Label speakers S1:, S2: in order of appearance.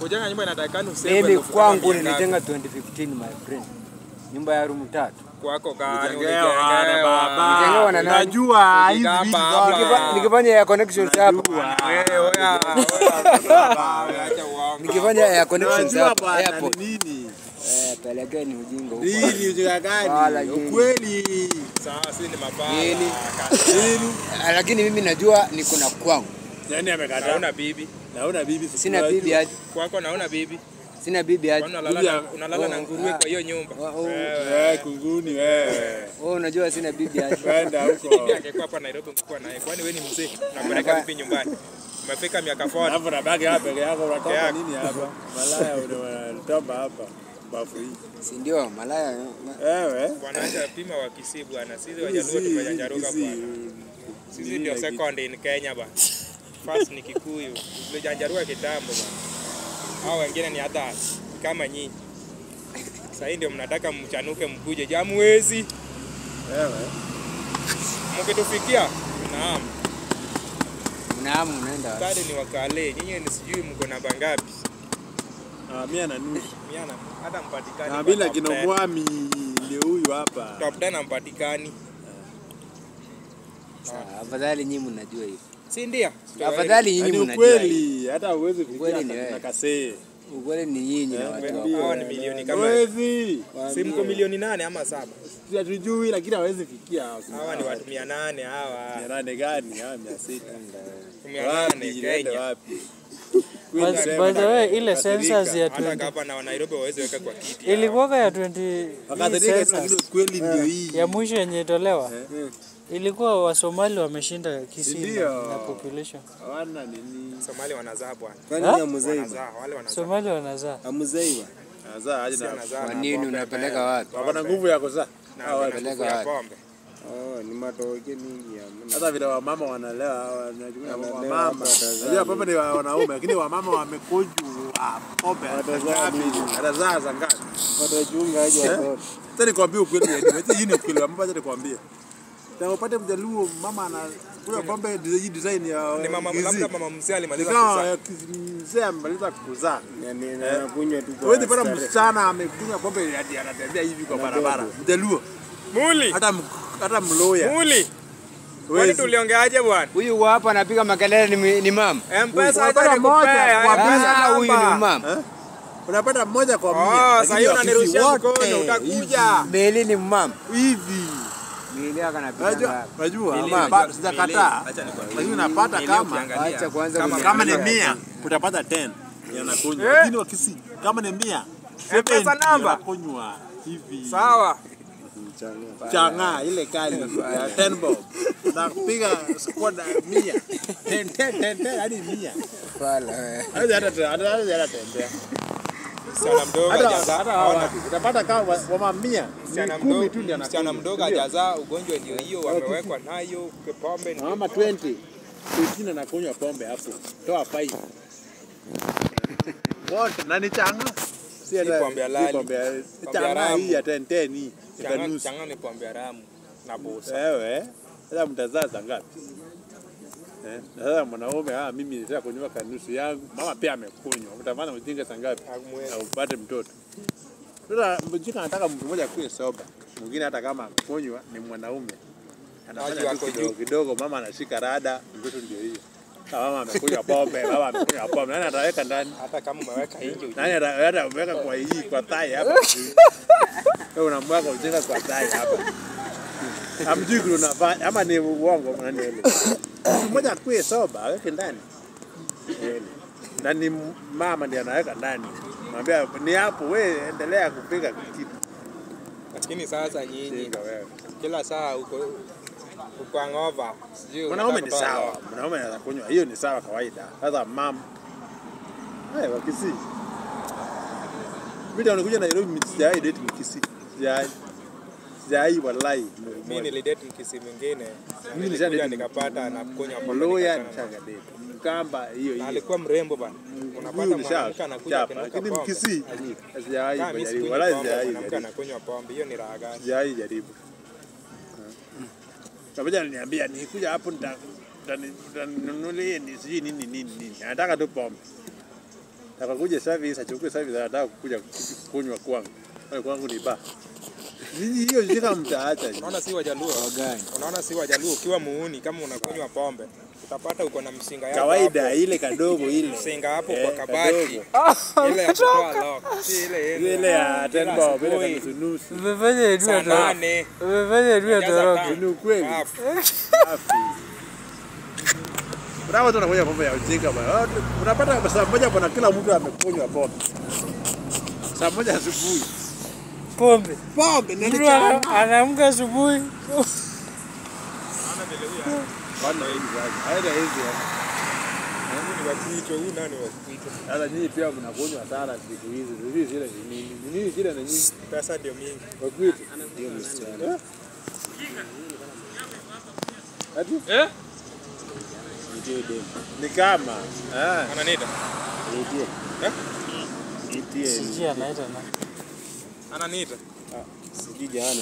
S1: Kujenga nyumba inatakikana useme.
S2: Mimi kwangu nilijenga 2015 my friend. Nyumba ya room 3.
S1: Kwako gani
S3: ulijengewa baba?
S2: Nijengewa na nani?
S3: Unajua hizi vitu zote.
S2: Nikifanya air connections hapo.
S1: Wewe acha uongo.
S2: Nikifanya air connections hapo
S3: hapo. Nini?
S2: Pelekeni ujinga huko.
S3: Nini ujinga gani? Ukweli.
S1: Sawa si ni mabaya.
S2: Nini? Lakini mimi najua niko na kwangu.
S3: Nani amekataa?
S1: Naona bibi.
S3: Naona bibi.
S2: Sina bibi hadi.
S1: Kwako naona bibi.
S2: Sina bibi hadi.
S1: Unalala na nguruwe kwa hiyo nyumba.
S3: Kunguni wewe.
S2: Unajua sina bibi hadi.
S3: Kwenda huko.
S1: Bibi angekuwa hapa Nairobi ungekuwa naye. Kwani wewe ni mzee? Unapeleka bibi nyumbani. Umefika miaka 40.
S3: Hapo na bagi hapa peke yako unatoka nini hapa? Malaya unatoka hapa. Bafu hii.
S2: Si ndio malaya?
S3: Wewe.
S1: Wanaacha pima wa Kisii bwana. Sisi Wajaluo tumejanjaruka bwana. Sisi ndio second in Kenya bwana. First ni Kikuyu. Tumejanjaruka kitambo bwana. Hao wengine ni others kama nyinyi. Sasa ndio mnataka mchanuke mkuje jamwezi.
S3: Wewe.
S1: Mkitufikia naam.
S2: Naam unaenda.
S1: Kadi ni wakale. Nyinyi ni sijui mko namba ngapi?
S3: 100 na nusu.
S1: 100 hata mpatikani.
S3: Na bila kinomwami ndio huyu hapa.
S1: Top 10 mpatikani.
S2: Afadhali nyinyi mnajua hivi.
S1: Si ndio?
S2: Afadhali nyinyi mnajua.
S3: Kweli hata uweze
S2: Ukweli
S3: kufikia
S2: ni
S3: na kasee.
S2: Ukweli ni nyinyi na watu wako.
S1: Hao ni milioni kama.
S3: Hawezi.
S1: Si mko milioni 8 ama 7.
S3: Hatujui lakini hawezi fikia hapo.
S1: Hawa ni watu 800 hawa.
S3: 800 gani? Hawa 600.
S1: 800 Kenya.
S3: Wapi?
S4: By the way, ile census ya
S1: Hata hapa na Nairobi waweze weka kwa kiti.
S4: ilikuwa ya 20
S3: Wakati kweli ndio hii.
S4: ya mwisho yenye itolewa. Ilikuwa Wasomali wameshinda Kisii
S3: Ndio.
S4: na population.
S3: Hawana nini?
S1: Somali wanazaa bwana.
S2: Kwani ni mzaiba?
S1: Wanazaa, wale wanazaa.
S4: Somali wanazaa.
S2: Amzaiba.
S3: Anazaa aje na
S1: Wanazaa
S2: Kwa
S1: na
S2: nini
S1: pombe,
S2: unapeleka watu?
S3: wako na nguvu ya kuzaa.
S1: na wanapeleka
S2: watu.
S1: pombe.
S2: Ni matoke mingi ya.
S3: Hata vile wamama wanalewa wanajua wamama. Unajua pombe ni wanaume lakini wamama wamekuju pombe. Atazaa za ngapi?
S2: Watajunga aje watoto.
S3: Sasa nikwambie ukweli ni hii ni ukweli mama acha nikwambie. Na upate mjaluo mama ana kula pombe design ya
S1: Ni mama labda mama mzee alimaliza
S3: kuzaa.
S1: kuzaa.
S3: Mzee amemaliza kuzaa.
S2: Yani anakunywa tu.
S3: Wewe pata msichana amekunywa pombe hadi anatembea hivi kwa barabara. Mjaluo.
S1: Muli.
S3: Hata mloya.
S1: Muli. Kwani tuliongeaje bwana?
S2: Huyu hapa anapiga makelele ni mama.
S1: M-Pesa
S3: Unapata
S1: hata
S3: moja kwa
S1: M-Pesa
S2: Huyu ni mama.
S3: Unapata mmoja kwa
S1: Oh,
S3: mia.
S1: sasa hiyo unanirushia mkono utakuja.
S2: Meli ni mama.
S3: Hivi.
S2: Meli akanapiga.
S3: Unajua
S1: Mili,
S3: mama sijakataa.
S1: acha nikwambie.
S3: Lakini unapata
S1: Mili
S3: kama
S1: ukiangalia,
S2: acha kwanza
S3: kama ni 100 utapata 10 yanakunywa. Lakini wakisi kama ni 100
S1: M-Pesa namba.
S3: yanakunywa hivi.
S1: Sawa.
S3: Changa ile kali ya 10 bob. Unapiga squad 100. 10 hadi 100.
S2: Fala wewe.
S3: Hata tembea.
S1: Msichana mdogo hajazaa.
S3: Utapata kama wa 100.
S1: Msichana mdogo hajazaa, ugonjwa ndio hiyo wamewekwa nayo, pombe ndio.
S3: Mama 20. 15 anakunywa pombe hapo. Toa 5. Wote nani changa?
S1: Si pombe halali.
S3: Changa hii ya 10 hii.
S1: Changa ni pombe haramu na bosa.
S3: Wewe, sasa mtazaa za ngapi? Sasa mwanaume mimi nitaka kunywa kanusu yangu. Mama pia amekunywa. Utafanya ujinga saa ngapi? Na upate mtoto. Sasa mjinga anataka mtu mmoja kuwe soba. Mwingine hata kama kunywa ni mwanaume. Anafanya kidogo mama anashika rada, mtoto ndio hiyo. Mama amekunywa pombe, baba amekunywa pombe. Nani ataweka ndani?
S1: Hata kama umeweka nje.
S3: Nani ataweka kwa hii kwa thai hapa? Wewe unamwaga ujinga kwa thai hapa. Hamjui kunafanya ama ni uongo mnaendele. Mmoja akue soba aweke ndani. Na ni mama ndiye anaweka ndani. Mwambia ni hapo wewe endelea kupiga kitu.
S1: Lakini sasa nyinyi kila saa uko ngova. Sijui
S3: Mwanaume ni sawa. Mwanaume anaweza kunywa. Hiyo ni sawa kawaida. Sasa mama wakisi. Mimi nakuja Nairobi msijai date mkisi. Sijai wallahi.
S1: Mimi nilidate mkisi mwingine.
S3: Mimi nilikuja
S1: nikapata na kunywa pombe.
S3: Loya nitaka date. Mkamba hiyo.
S1: Alikuwa mrembo bana. Unapata mwanamke anakuja
S3: kinuka pombe. Lakini mkisi sijai jaribu. Wallahi sijai.
S1: Mwanamke anakunywa pombe. Hiyo ni raha gani?
S3: Sijai jaribu. Kabaja ananiambia nikuja hapo nitanunulie ni siji nini. Anataka tu pombe. Akakuja service, achukue service anataka kukuja kunywa kwangu. Wale kwangu ni ba. Nini hiyo jika mtaacha?
S1: Unaona si Wajaluo gani? Unaona si Wajaluo ukiwa muuni kama unakunywa pombe. Utapata uko na msinga yako.
S3: Kawaida
S1: hapo.
S3: ile kadogo ile.
S1: Msinga hapo kwa kabati. Ile ya kutoa lock. Si ile
S3: ya tembo bila nusu.
S4: Umefanya edua toroka. Umefanya edua toroka.
S3: Ni ukweli. Safi. Kuna watu wanakunywa pombe ya ujinga bwana. Unapata saa moja bwana kila mtu amekunywa pombe. Saa moja asubuhi.
S4: Pombe.
S3: Pombe nani
S4: anaamka asubuhi.
S1: Ana vile huyu.
S3: Bwana hivi. Haida hivi.
S1: Ni wakuitwa huyu nani wakuitwa?
S3: Sasa nyinyi pia mnakunywa sana siku hizi. Hizi zile nini shida na nyinyi?
S1: Pesa ndio mingi.
S3: Wakuitwa. Ndio msichana. Ati? Ni kama
S1: Ananita.
S4: Sijui anaita na.
S1: Ananita.
S3: sijui jana